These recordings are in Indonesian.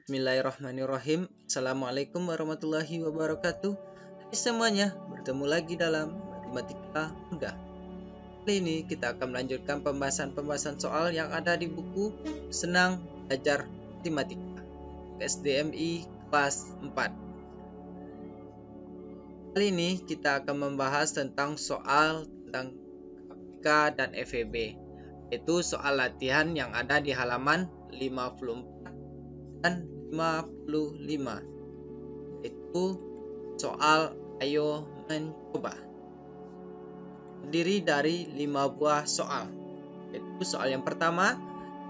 Bismillahirrahmanirrahim. Assalamualaikum warahmatullahi wabarakatuh. Hai semuanya, bertemu lagi dalam Matematika Mudah. Kali ini kita akan melanjutkan pembahasan soal yang ada di buku Senang Belajar Matematika SDMI kelas 4. Kali ini kita akan membahas tentang soal tentang KPK dan FEB, yaitu soal latihan yang ada di halaman 54 dan 55, yaitu soal ayo mencoba. Terdiri dari 5 buah soal, yaitu soal yang pertama,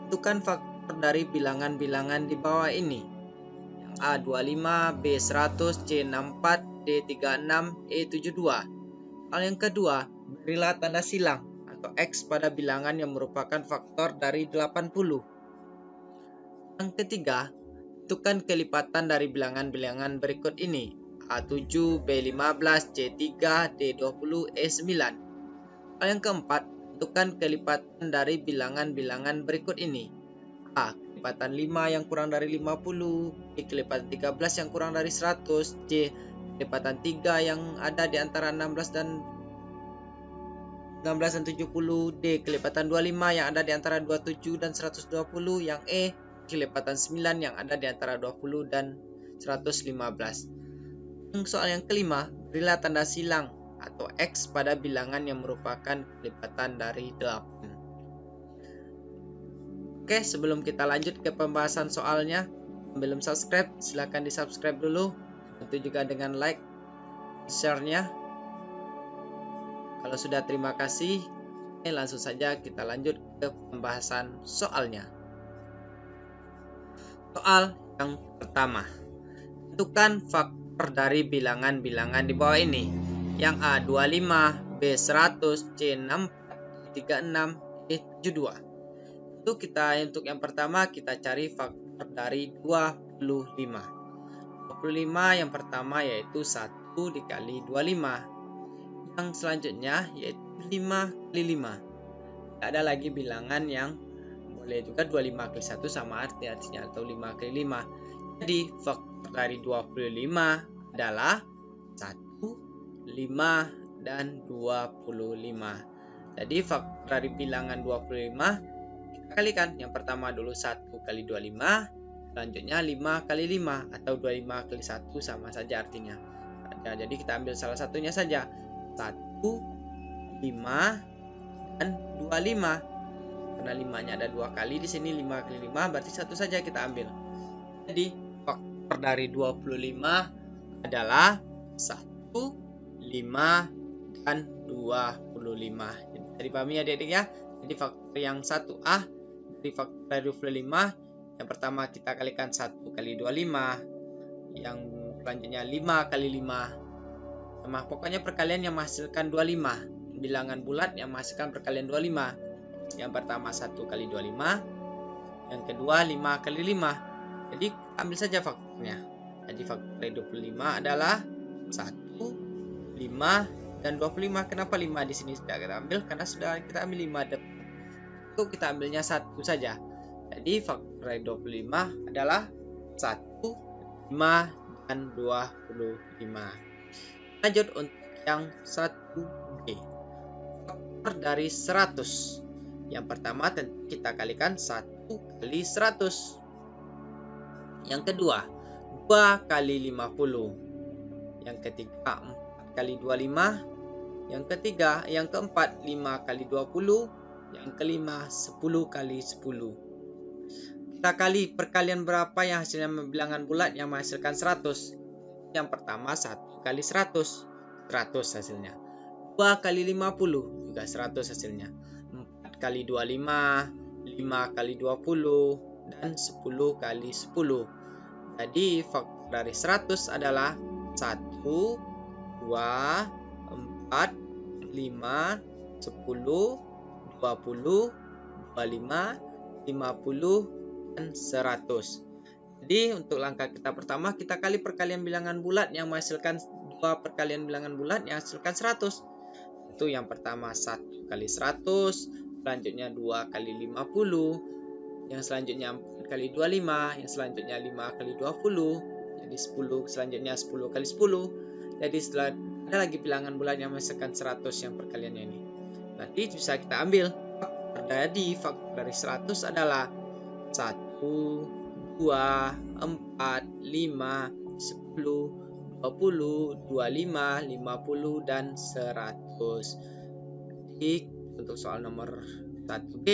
tentukan faktor dari bilangan-bilangan di bawah ini. Yang A25, B100, C64, D36, E72. Soal yang kedua, berilah tanda silang atau X pada bilangan yang merupakan faktor dari 80. Yang ketiga, tentukan kelipatan dari bilangan-bilangan berikut ini. A7, B15, C3, D20, E9. Soal yang keempat, tentukan kelipatan dari bilangan-bilangan berikut ini. A. Kelipatan 5 yang kurang dari 50, B. Kelipatan 13 yang kurang dari 100, C. Kelipatan 3 yang ada di antara 16 dan 70, D. Kelipatan 25 yang ada di antara 27 dan 120, yang E. Kelipatan 9 yang ada di antara 20 dan 115. Soal yang kelima, berilah tanda silang atau X pada bilangan yang merupakan kelipatan dari 8. Oke, sebelum kita lanjut ke pembahasan soalnya, belum subscribe, silahkan di subscribe dulu. Tentu juga dengan like, share-nya. Kalau sudah, terima kasih. Langsung saja kita lanjut ke pembahasan soalnya. Soal yang pertama, tentukan faktor dari bilangan-bilangan di bawah ini. Yang A25, B100, C64, D36, E72. Untuk yang pertama kita cari faktor dari 25. 25 yang pertama yaitu 1 dikali 25. Yang selanjutnya yaitu 5 kali 5. Tidak ada lagi bilangan yang boleh juga 25 kali 1 sama artinya atau 5 kali 5. Jadi faktor dari 25 adalah 1, 5, dan 25. Jadi faktor dari bilangan 25 kita kalikan. Yang pertama dulu 1 kali 25, selanjutnya 5 kali 5 atau 25 kali 1 sama saja artinya. Jadi kita ambil salah satunya saja. 1, 5, dan 25. Karena 5-nya ada 2 kali di sini, 5 kali 5 berarti 1 saja kita ambil. Jadi faktor dari 25 adalah 1, 5, dan 25. Jadi pahami adik-adik ya. Jadi faktor yang 1A dari faktor dari 25, yang pertama kita kalikan 1 kali 25, yang selanjutnya 5 kali 5. Pokoknya perkalian yang menghasilkan 25. Bilangan bulat yang menghasilkan perkalian 25. Yang pertama 1 kali 25, yang kedua 5 kali 5. Jadi ambil saja faktornya. Jadi faktor dari 25 adalah 1, 5, dan 25. Kenapa 5 di sini sudah kita ambil? Karena sudah kita ambil 5 depan. Itu kita ambilnya 1 saja. Jadi faktor dari 25 adalah 1, 5, dan 25. Lanjut untuk yang 1B. Faktor dari 100. Yang pertama kita kalikan 1 kali 100. Yang kedua 2 kali 50. Yang ketiga 4 kali 25. Yang keempat 5 kali 20. Yang kelima 10 kali 10. Kita kali perkalian berapa yang hasilnya bilangan bulat yang menghasilkan 100. Yang pertama 1 kali 100. 100 hasilnya. 2 kali 50 juga 100 hasilnya. 4 kali 25, 5 kali 20, dan 10 kali 10. Jadi faktor dari 100 adalah 1, 2, 4, 5, 10, 20, 25, 50, dan 100. Jadi untuk langkah kita pertama, kita kali perkalian bilangan bulat yang menghasilkan 2 perkalian bilangan bulat yang menghasilkan 100. Itu yang pertama 1 kali 100, selanjutnya 2 kali 50, yang selanjutnya 4 kali 25, yang selanjutnya 5 kali 20, jadi 10, selanjutnya 10 kali 10. Jadi setelah ada lagi bilangan bulat yang menghasilkan 100 yang perkaliannya ini. Berarti bisa kita ambil faktor dari 100 adalah 1, 2, 4, 5, 10, 20, 25, 50, dan 100. Jadi untuk soal nomor 1B,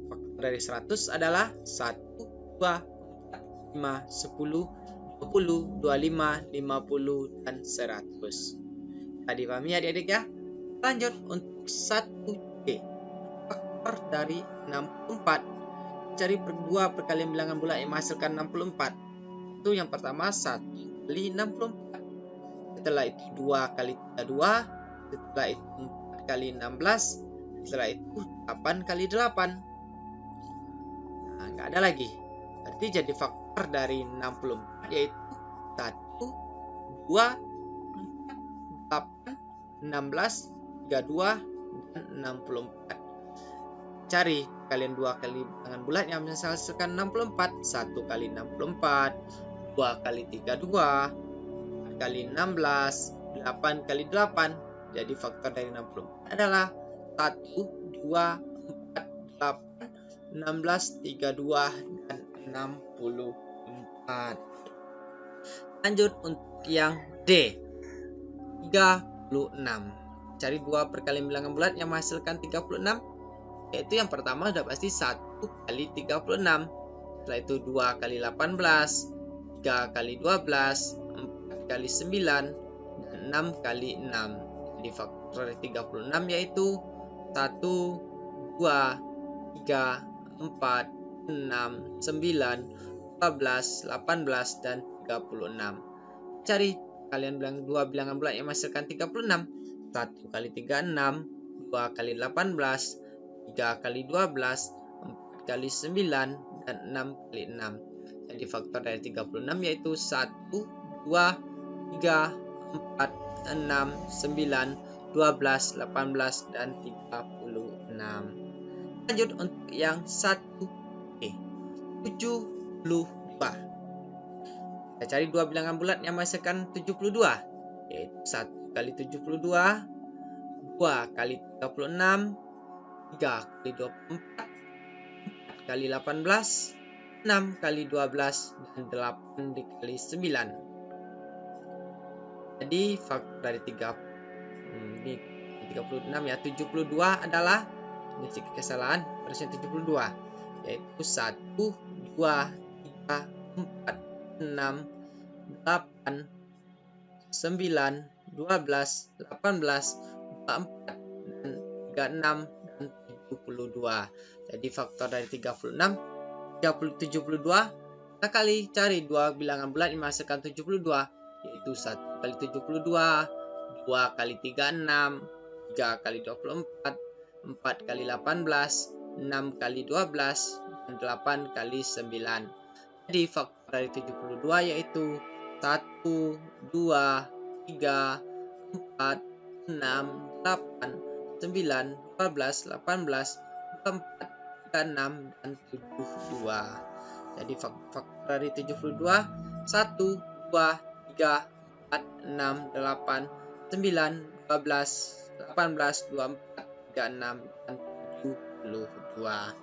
faktor dari 100 adalah 1, 2, 4, 5, 10, 20, 25, 50, dan 100. Tadi pahami adik-adik ya? Lanjut untuk 1C. Faktor dari 64. Cari dua perkalian bilangan bulat yang menghasilkan 64. Itu yang pertama 1 kali 64. Setelah itu 2 kali 32. Setelah itu 4 kali 16. Setelah itu 8 kali 8. Nah, nggak ada lagi. Berarti jadi faktor dari 64 yaitu 1, 2, 4, 8, 16, 32, dan 64. Cari kalian dua kali bilangan bulat yang menghasilkan 64. 1 kali 64, 2 kali 32, 4 kali 16, 8 kali 8. Jadi faktor dari 64 adalah 1, 2, 4, 8, 16, 32, dan 64. Lanjut untuk yang D, 36. Cari dua perkalian bilangan bulat yang menghasilkan 36. Yaitu yang pertama sudah pasti 1 kali 36. Setelah itu 2 kali 18, 3 kali 12, 4 kali 9, dan 6 kali 6. Jadi faktor dari 36 yaitu 1, 2, 3, 4, 6, 9, 12, 18, dan 36. Cari kalian dua bilangan bulat yang menghasilkan 36. 1 kali 36, 2 kali 18, 3 kali 12, 4 kali 9, dan 6 kali 6. Jadi faktor dari 36 yaitu 1, 2, 3, 4, 6, 9, 12, 18, dan 36. Lanjut untuk yang 1B, 72. Kita cari dua bilangan bulat yang menghasilkan 72, yaitu 1 kali 72, 2 kali 36, 3 kali 24, 4 kali 18, 6 kali 12, dan 8 dikali 9. Jadi faktor dari 36 ya, 72 adalah, ini sedikit kesalahan, persen 72, yaitu 1, 2, 3, 4, 6, 8, 9, 12, 18, 24, dan 36, dan 72. Jadi faktor dari 72, kita kali cari dua bilangan bulat yang menghasilkan 72, yaitu 1 kali 72, 2 kali 36, 3 kali 24, 4 kali 18, 6 kali 12, dan 8 kali 9. Jadi faktor dari 72 yaitu 1, 2, 3, 4, 6, 8, 9, 12, 18, 24, 36, dan 72. Jadi faktor dari 72, 1, 2, 3, 4, 6, 8, 9, 12, 18, 24, 36, dan 72.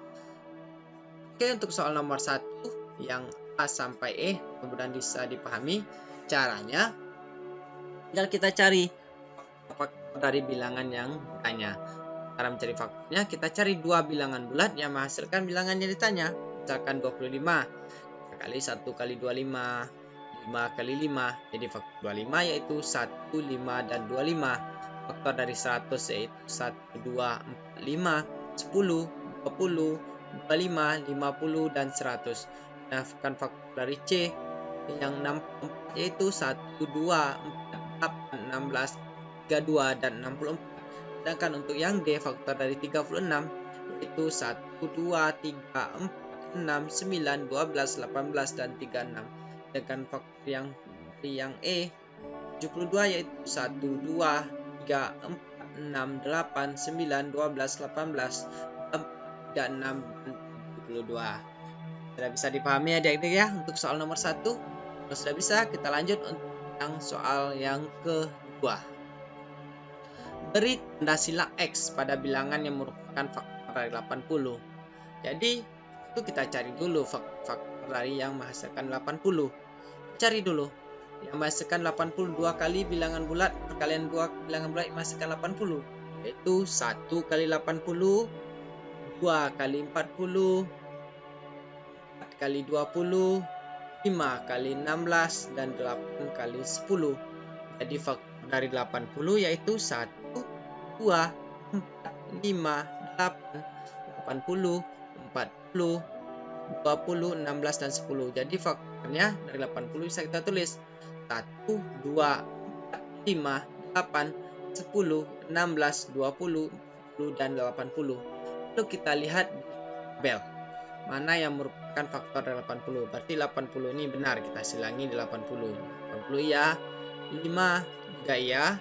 Oke, untuk soal nomor 1 yang A sampai E mudah-mudahan bisa dipahami caranya. Tinggal kita cari faktor dari bilangan yang ditanya. Cara mencari faktornya, kita cari dua bilangan bulat yang menghasilkan bilangan yang ditanya. Misalkan 25 kali 1 kali 25, 5 kali 5. Jadi faktor 25 yaitu 1, 5, dan 25. Faktor dari 100 yaitu 1, 2, 4, 5, 10, 20, 25, 50, dan 100. Dapatkan faktor dari C yang 64 yaitu 1, 2, 4, 8, 16, 32, dan 64. Sedangkan untuk yang D, faktor dari 36 yaitu 1, 2, 3, 4, 6, 9, 12, 18, dan 36. Sedangkan faktor yang E 72 yaitu 1, 2, 3, 4, 6, 8, 9, 12, 18, 4, 36, dan 22. Sudah bisa dipahami adik-adik ya untuk soal nomor 1? Kalau sudah bisa, kita lanjut untuk yang soal yang kedua. Beri tanda silang X pada bilangan yang merupakan faktor dari 80. Jadi, itu kita cari dulu faktor dari yang menghasilkan 80. Cari dulu. Yang menghasilkan 82 kali bilangan bulat, perkalian 2 bilangan bulat yang menghasilkan 80. Yaitu 1 kali 80, 2 kali 40, 4 kali 20, 5 kali 16, dan 8 kali 10. Jadi faktor dari 80 yaitu 1, 2, 4, 5, 8, 80, 40, 20, 16, dan 10. Jadi faktornya dari 80 bisa kita tulis 1, 2, 4, 5, 8, 10, 16, 20, 40, dan 80. Lalu kita lihat di tabel mana yang merupakan faktor dari 80. Berarti 80 ini benar, kita silangi di 80. 80 ya, 5 juga ya,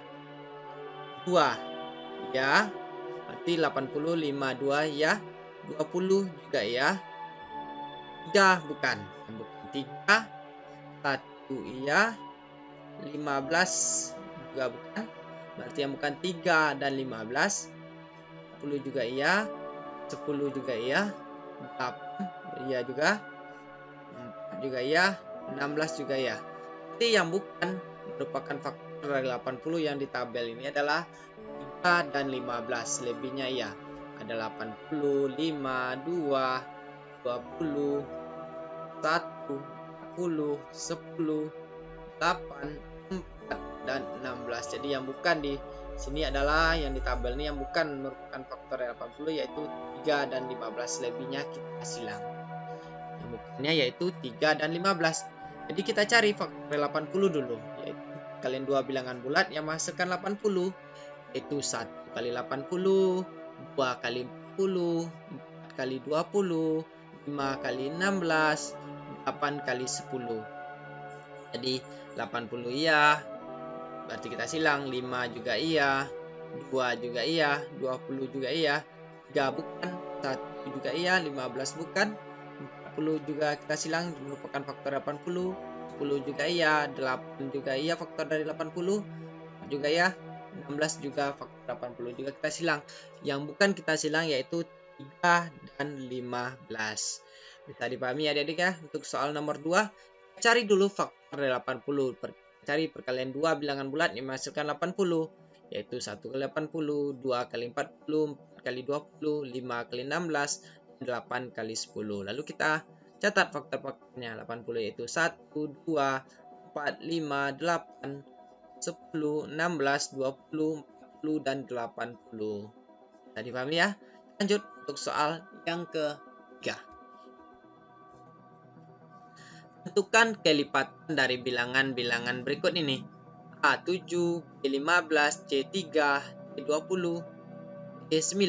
2 ya, berarti 80, 5, 2 ya, 20 juga ya, 3 bukan 3, 1 iya, 15 juga bukan, berarti yang bukan 3 dan 15, 10 juga iya, 10 juga iya, 8 iya juga, 4 juga iya, 16 juga iya. Jadi yang bukan merupakan faktor dari 80 yang di tabel ini adalah 3 dan 15, lebihnya iya. Ada 80, 5, 2, 20, 1, 10, 10, 8, 4, dan 16. Jadi yang bukan di sini adalah yang di tabel ini yang bukan merupakan faktor dari 80 yaitu 3 dan 15, lebihnya kita silang. Yang bukannya yaitu 3 dan 15. Jadi kita cari faktor dari 80 dulu, yaitu kalian dua bilangan bulat yang menghasilkan 80, yaitu 1 kali 80, 2 kali 40, 4 kali 20, 5 kali 16, 8 kali 10. Jadi 80 iya, berarti kita silang, 5 juga iya, 2 juga iya, 20 juga iya, 3 bukan, 1 juga iya, 15 bukan, 40 juga kita silang merupakan faktor 80, 10 juga iya, 8 juga iya faktor dari 80, 4 juga ya, 16 juga faktor 80 juga kita silang. Yang bukan kita silang yaitu 3 dan 15. Bisa dipahami adik-adik ya. Untuk soal nomor 2, cari dulu faktor dari 80. Cari perkalian 2 bilangan bulat yang menghasilkan 80, yaitu 1 kali 80, 2 kali 40, 4 kali 20, 5 kali 16, 8 kali 10. Lalu kita catat faktor-faktornya. 80 yaitu 1, 2, 4, 5, 8, 10, 16, 20, 40, dan 80. Bisa dipahami ya? Lanjut untuk soal yang ketiga. Tentukan kelipatan dari bilangan-bilangan berikut ini. A7, B15, C3, D20, D9.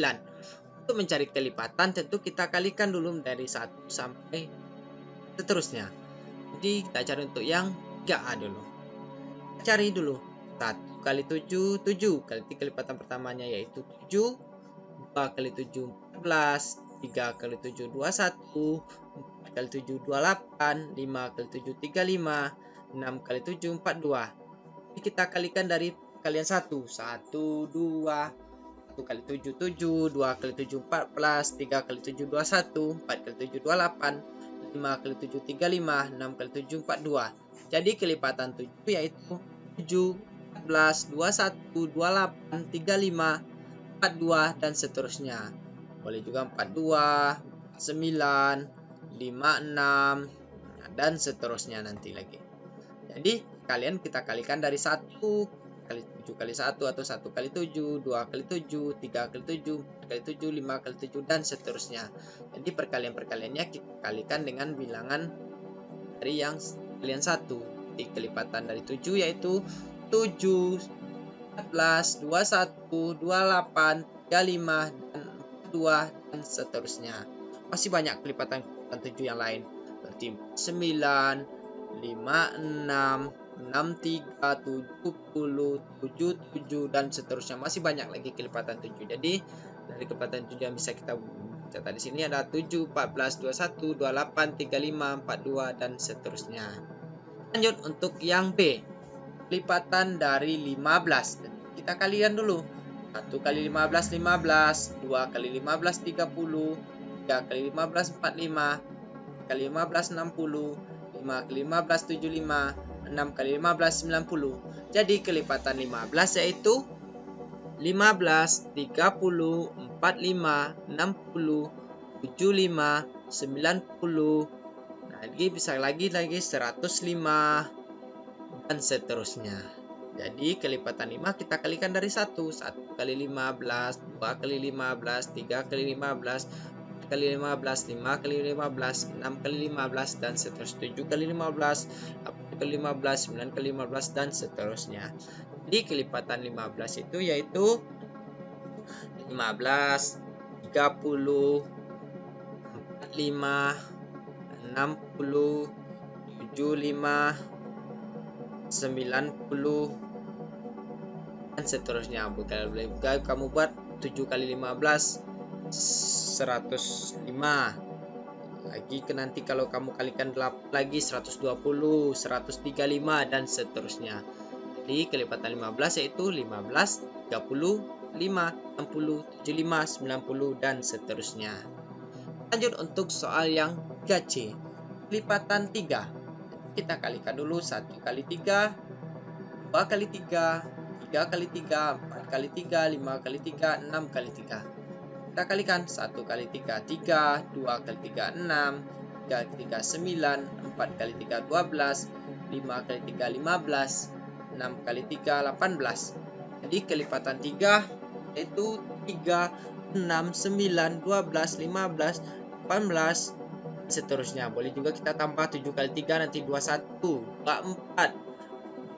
Untuk mencari kelipatan tentu kita kalikan dulu dari 1 sampai seterusnya. Jadi kita cari untuk yang 3A dulu. Cari dulu 1 kali 7, 7 kali kelipatan pertamanya yaitu 7, 2 kali 7, 14, 3 kali 7, 21, 4 kali 7, 28, 5 kali 7, 35, 6 kali 7, 42. Jadi kita kalikan dari kalian 1, 1, 2, 1 kali 7, 7, 2 kali 7, 14, 3 kali 7, 21, 4 kali 7, 28, 5 kali 7, 35, 6 kali 7, 42. Jadi kelipatan 7 yaitu 7, 14, 21, 28, 35, 42, dan seterusnya. Boleh juga 42, 9, 56, dan seterusnya nanti lagi. Jadi kalian kita kalikan dari 1 kali 7 kali 1 atau 1 kali 7, 2 kali 7, 3 kali 7, 4 kali 7, 5 kali 7, dan seterusnya. Jadi perkalian-perkaliannya kita kalikan dengan bilangan dari yang kalian 1. Jadi kelipatan dari 7 yaitu 7, 14, 21, 28, 35, dan 42, dan seterusnya. Masih banyak kelipatan 7 yang lain. Berarti 9, 56, 63, 70, 77, dan seterusnya. Masih banyak lagi kelipatan 7. Jadi dari kelipatan 7 yang bisa kita catat di sini ada 7, 14, 21, 28, 35, 42 dan seterusnya. Lanjut untuk yang B. Kelipatan dari 15. Kita kalikan dulu. 1 kali 15 15, 2 kali 15 30, 3 kali 15 45, 4 kali 15 60, 5 kali 15 75, 6 kali 15 90. Jadi kelipatan 15 yaitu 15, 30, 45, 60, 75, 90. Nah, lagi bisa lagi 105 dan seterusnya. Jadi kelipatan 5 kita kalikan dari 1. 1 kali 15, 2 kali 15, 3 kali 15, 4 kali 15, 5 kali 15, 6 kali 15 dan seterusnya. 7 kali 15, 8 kali 15, 9 kali 15 dan seterusnya. Jadi kelipatan 15 itu yaitu 15, 30, 45, 60, 75, 90 dan seterusnya. Boleh kamu buat 7 kali 15 105. Lagi ke nanti kalau kamu kalikan 8 lagi 120, 135 dan seterusnya. Jadi kelipatan 15 yaitu 15, 30, 5, 60, 75, 90 dan seterusnya. Lanjut untuk soal yang C. Kelipatan 3. Kita kalikan dulu 1 kali 3, 2 kali 3, 3 kali 3, 4 kali 3, 5 kali 3, 6 kali 3. Kita kalikan 1 kali 3, 3, 2 kali 3, 6, 3 kali 3, 9, 4 kali 3, 12, 5 kali 3, 15, 6 kali 3, 18. Jadi kelipatan 3 yaitu 3, 6, 9, 12, 15, 18, seterusnya. Boleh juga kita tambah 7 kali 3 nanti 21, 24,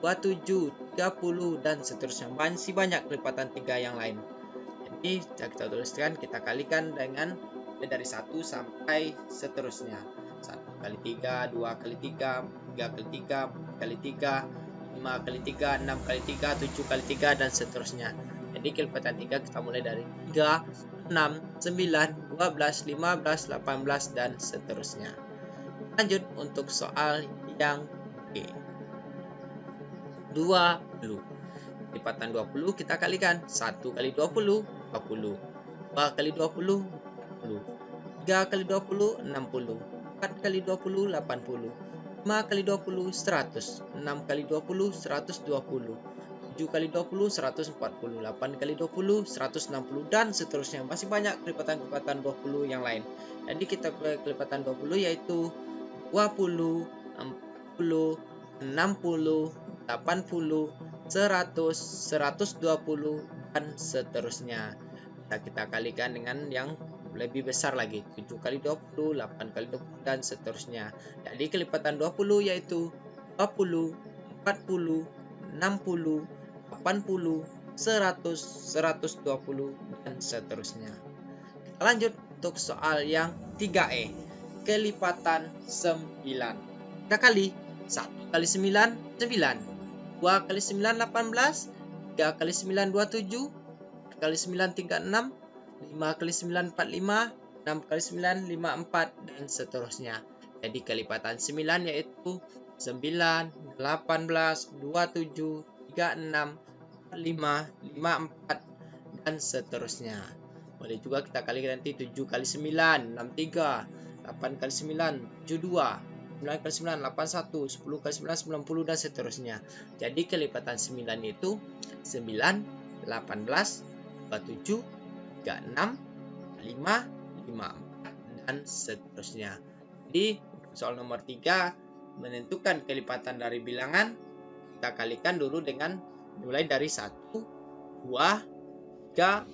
27, 30 dan seterusnya. Masih banyak kelipatan 3 yang lain. Jadi kita tuliskan, kita kalikan dengan dari 1 sampai seterusnya. 1 kali 3, 2 kali 3, 3 kali 3, 4 kali 3, 5 kali 3, 6 kali 3, 7 kali 3 dan seterusnya. Jadi kelipatan 3 kita mulai dari 3, 6, 9, 12, 15, 18 dan seterusnya. Lanjut untuk soal yang B. 20. Kelipatan 20 kita kalikan. 1 kali 20, 20. 2 kali 20, 40. 3 kali 20, 60. 4 kali 20, 80. 5 kali 20, 100. 6 kali 20, 120. 7 kali 20, 140. 8 kali 20, 160 dan seterusnya. Masih banyak kelipatan-kelipatan 20 yang lain. Jadi kita kelipatan 20 yaitu 20, 40, 60, 80, 100, 120 dan seterusnya. Kita kalikan dengan yang lebih besar lagi, 7 kali 20, 8 kali 20 dan seterusnya. Jadi kelipatan 20 yaitu 20, 40, 60, 80, 100, 120 dan seterusnya. Kita lanjut untuk soal yang 3E. Kelipatan 9. Kita kali 1 kali 9, 9. 2 kali 9, 18. 3 kali 9, 27. 4 kali 9, 36. 5 kali 9, 45. 6 kali 9, 54 dan seterusnya. Jadi kelipatan 9 yaitu 9, 18, 27, 36, 45, 54 dan seterusnya. Boleh juga kita kalikan nanti 7 kali 9, 63. 8 kali 9, 72. 9 kali 9, 81. 10 kali 9, 90 dan seterusnya. Jadi kelipatan 9 itu 9, 18, 27, 36, 5, 54 dan seterusnya. Jadi soal nomor 3 menentukan kelipatan dari bilangan. Kita kalikan dulu dengan mulai dari 1, 2, 3,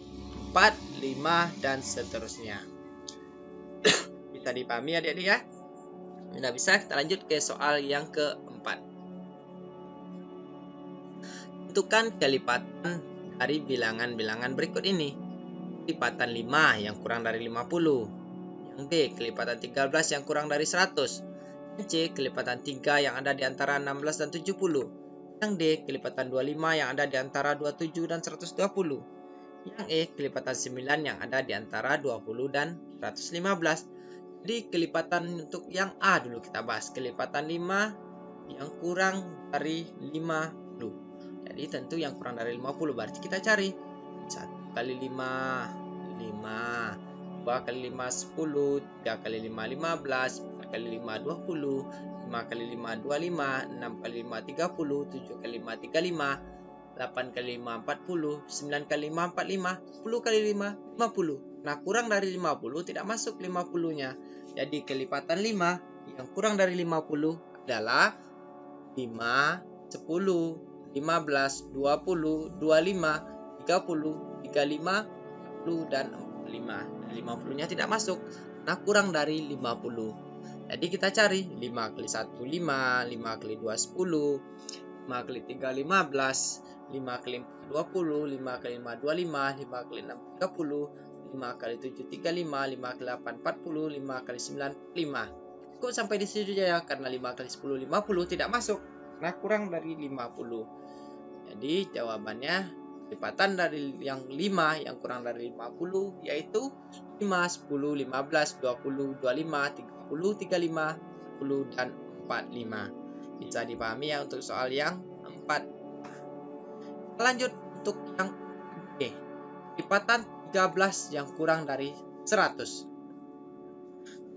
4, 5 dan seterusnya. Bisa dipahami adik-adik ya? Tidak bisa, kita lanjut ke soal yang keempat. Tentukan kelipatan dari bilangan-bilangan berikut ini. Kelipatan 5 yang kurang dari 50. Yang B, kelipatan 13 yang kurang dari 100. Yang C, kelipatan 3 yang ada di antara 16 dan 70. Yang D, kelipatan 25 yang ada di antara 27 dan 120. Yang E, kelipatan 9 yang ada di antara 20 dan 115. Jadi kelipatan untuk yang A dulu kita bahas. Kelipatan 5 yang kurang dari 50. Jadi tentu yang kurang dari 50 berarti kita cari 1 kali 5, 5. 2 kali 5, 10. 3 kali 5, 15. 4 kali 5, 20. 5 kali 5, 25. 6 kali 5, 30. 7 kali 5, 35. 8 kali 5, 40. 9 kali 5, 45. 10 kali 5, 50. Nah, kurang dari 50 tidak masuk 50-nya. Jadi kelipatan 5 yang kurang dari 50 adalah 5, 10, 15, 20, 25, 30, 35, 40, dan 45. Nah, 50-nya tidak masuk. Nah, kurang dari 50. Jadi kita cari 5 kali 1, 5. 5 kali 2, 10. 5 kali 3, 15. 5 kali 4, 20. 5 kali 5, 25. 5 kali 6, 30. 5 kali 7, 35. 5 kali 8, 40. 5 kali 9, 5. Cukup sampai di situ saja karena 5 kali 10, 50 tidak masuk. Nah, kurang dari 50. Jadi jawabannya kelipatan dari yang 5 yang kurang dari 50 yaitu 5, 10, 15, 20, 25, 30, 35, 40, dan 45. Bisa dipahami ya untuk soal yang 4. Lanjut untuk yang B. Kelipatan 13 yang kurang dari 100.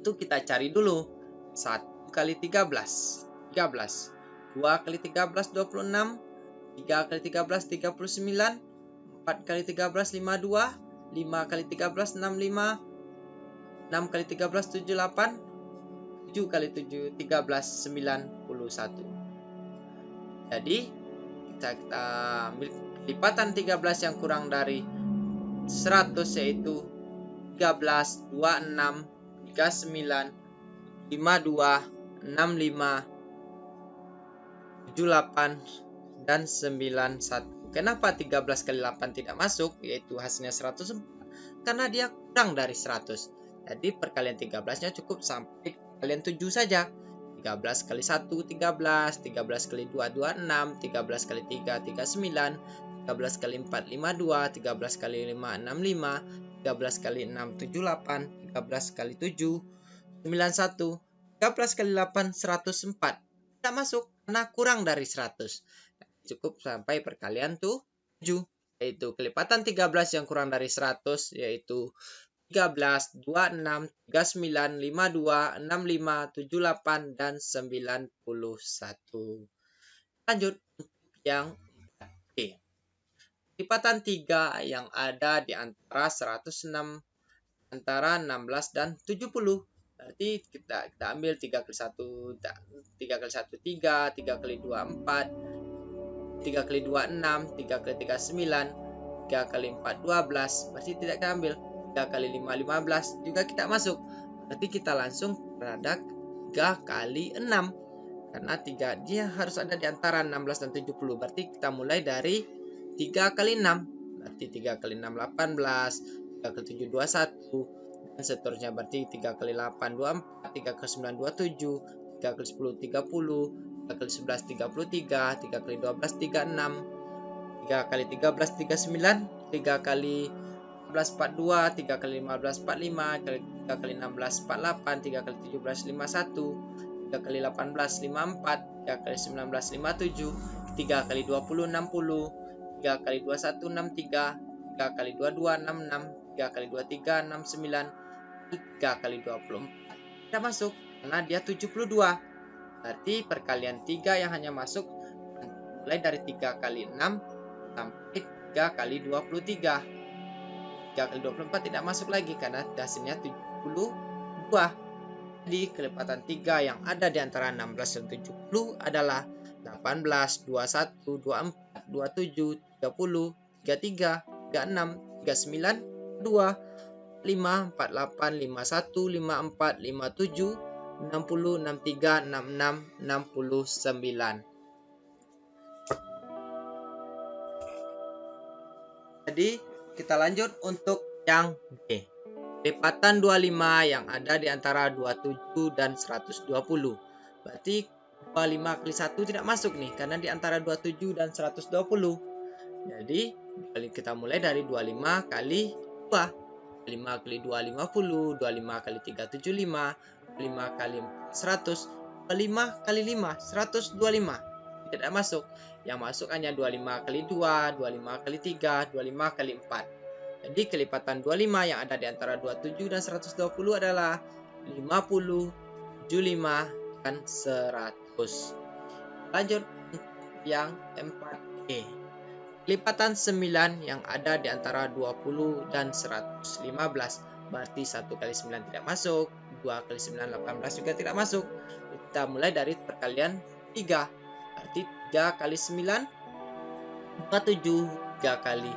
Itu kita cari dulu. 1 kali 13, 13. 2 kali 13, 26. 3 kali 13, 39. 4 kali 13, 52. 5 kali 13, 65. 6 kali 13, 78. 7 kali 7, 13, 91. Jadi kita ambil kelipatan 13 yang kurang dari 100 yaitu 13, 26, 39, 52, 65, 78, dan 91. Kenapa 13 kali 8 tidak masuk, yaitu hasilnya 104? Karena dia kurang dari 100. Jadi perkalian 13-nya cukup sampai perkalian 7 saja. 13 kali 1, 13. 13 kali 2, 26. 13 kali 3, 39. 13 kali 4, 52. 13 kali 5, 65. 13 kali 6, 78. 13 kali 7, 91. 13 kali 8, 104. Tidak masuk karena kurang dari 100. Cukup sampai perkalian 7, yaitu kelipatan 13 yang kurang dari 100 yaitu 13, 26, 39, 52, 65, 78, dan 91. Lanjut yang B. Kelipatan 3 yang ada di antara 106, antara 16 dan 70. Berarti kita ambil 3 kali 1, 3 kali 1, 3, 3 kali 2, 4, 3 kali 2, 6, 3 kali 3, 9, 3 kali 4, 12. Berarti tidak kita ambil 3 kali 5, 15. Juga kita masuk. Berarti kita langsung terhadap 3 kali 6. Karena 3 dia harus ada di antara 16 dan 70. Berarti kita mulai dari 3 kali 6. Berarti 3 kali 6, 18. 3 kali 7, 21. Dan seterusnya berarti 3 kali 8, 24. 3 kali 9, 27. 3 kali 10, 30. 3 kali 11, 33. 3 kali 12, 36. 3 kali 13, 39. 3 kali 14, 42. 3 kali 15, 45. 3 kali 16, 48. 3 kali 17, 51. 3 kali 18, 54. 3 kali 19, 57. 3 kali 20, 60. 3 kali 21, 63. 3 kali 22, 66. 3 kali 23, 69. 3 kali 24 tidak masuk karena dia 72. Berarti perkalian 3 yang hanya masuk mulai dari 3 kali 6 sampai 3 kali 23. 3 kali 24 tidak masuk lagi karena hasilnya 72. Jadi kelipatan 3 yang ada di antara 16 dan 70 adalah 18, 21, 24, 27, 30, 33, 36, 39, 2, 5, 48, 51, 54, 57, 60, 63, 66, 69. Jadi kita lanjut untuk yang B. Kelipatan 25 yang ada di antara 27 dan 120. Berarti 25 kali 1 tidak masuk nih karena di antara 27 dan 120. Jadi kita mulai dari 25 kali 2. 5 kali 2 50, 25 kali 3 75, 5 kali 4 100, 25 kali 5 125. Tidak masuk. Yang masuk hanya 25 kali 2, 25 kali 3, 25 kali 4. Jadi kelipatan 25 yang ada di antara 27 dan 120 adalah 50, 75, dan 100. Lanjut yang 4E. Kelipatan 9 yang ada di antara 20 dan 115. Berarti 1 kali 9 tidak masuk, 2 kali 9 18 juga tidak masuk. Kita mulai dari perkalian 3. Berarti 3 kali 9 27, 3 kali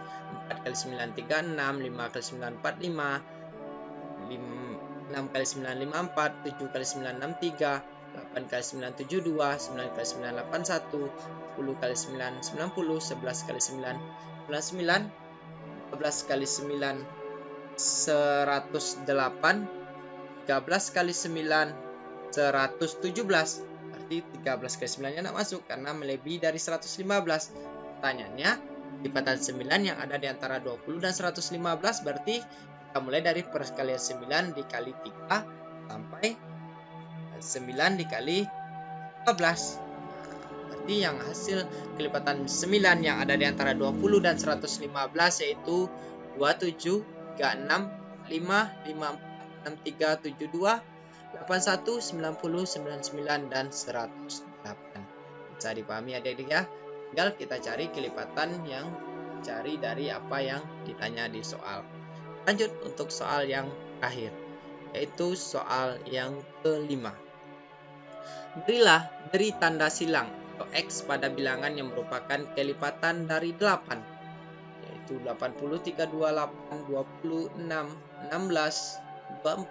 4 kali 9 36, 5 kali 9 45, 6 kali 9 54, 7 kali 9 63, 8 kali 9 72, 9 kali 9 81, 10 kali 9 90, 11 kali 9 99, 12 kali 9 108, 13 kali 9 117. Berarti 13 kali 9 nya tidak masuk karena melebihi dari 115. Pertanyaannya, kelipatan 9 yang ada di antara 20 dan 115 berarti kita mulai dari perkalian 9 dikali 3 sampai 9 dikali 15. Berarti yang hasil kelipatan 9 yang ada di antara 20 dan 115 yaitu 27, 36, 5, 54, 63, 72, 81, 90, 99, dan 108. Bisa dipahami adik-adik ya? Tinggal kita cari kelipatan yang cari dari apa yang ditanya di soal. Lanjut untuk soal yang terakhir, yaitu soal yang kelima. Beri tanda silang atau X pada bilangan yang merupakan kelipatan dari 8, yaitu 80, 328, 26, 16, 24,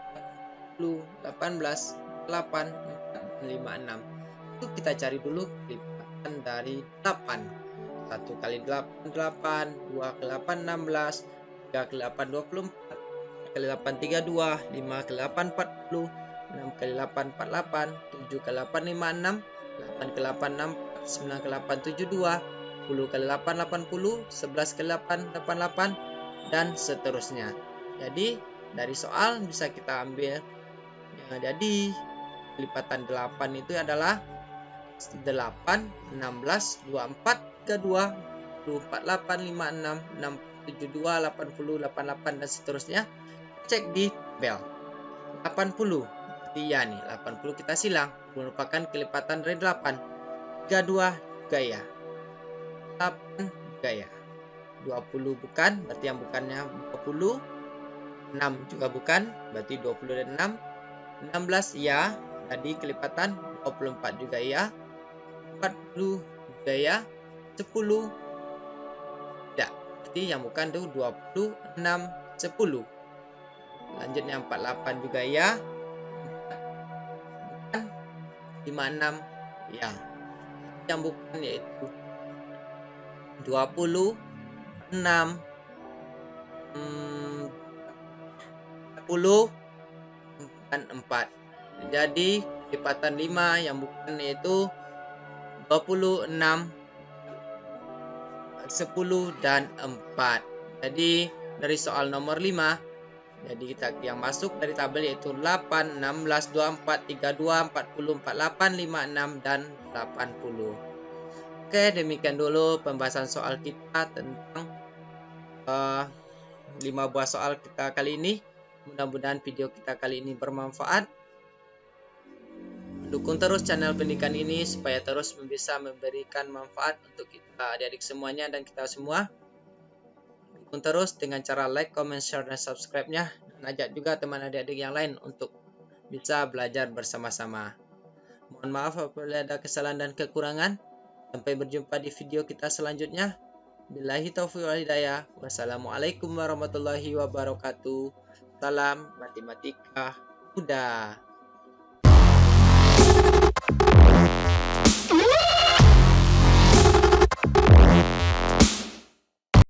18, 8, 4, 5, 6. Itu kita cari dulu kelipatan dari 8. 1 kali 8, 8, 2 kali 8, 16, 3 kali 8, 24, 4 kali 8, 32, 5 kali 8, 40, 6 kali 8, 48, 7 kali 8, 56, 8 kali 8, 64, 9 kali 8, 72, 10 kali 8, 80, 11 kali 8, 88, dan seterusnya. Jadi dari soal bisa kita ambil. Jadi kelipatan 8 itu adalah 8, 16, 24, 32, 48, 56, 72, 80, 88, dan seterusnya. Cek di tabel. 80. Iya nih, 80 kita silang. Merupakan kelipatan dari 8. 32 gaya. 8 gaya. 20 bukan, berarti yang bukannya 20. 6 juga bukan, berarti 20 dan 6. 16 ya, tadi kelipatan. 24 juga ya. 40 juga ya. 10 tidak, berarti yang bukan tuh 26, 10. Lanjutnya 48 juga ya. 56 ya. Yang bukan yaitu 20, 6, 40, dan 4. Jadi kelipatan 5 yang bukan yaitu 26, 10, dan 4. Jadi dari soal nomor 5, jadi kita yang masuk dari tabel yaitu 8, 16, 24, 32, 40, 48, 56, dan 80. Oke, demikian dulu pembahasan soal kita tentang 5 buah soal kita kali ini. Mudah-mudahan video kita kali ini bermanfaat. Dukung terus channel pendidikan ini supaya terus bisa memberikan manfaat untuk kita adik-adik semuanya dan kita semua. Dukung terus dengan cara like, comment, share, dan subscribe-nya. Dan ajak juga teman adik-adik yang lain untuk bisa belajar bersama-sama. Mohon maaf apabila ada kesalahan dan kekurangan. Sampai berjumpa di video kita selanjutnya. Billahi taufiq wal hidayah. Wassalamualaikum warahmatullahi wabarakatuh. Salam matematika mudah.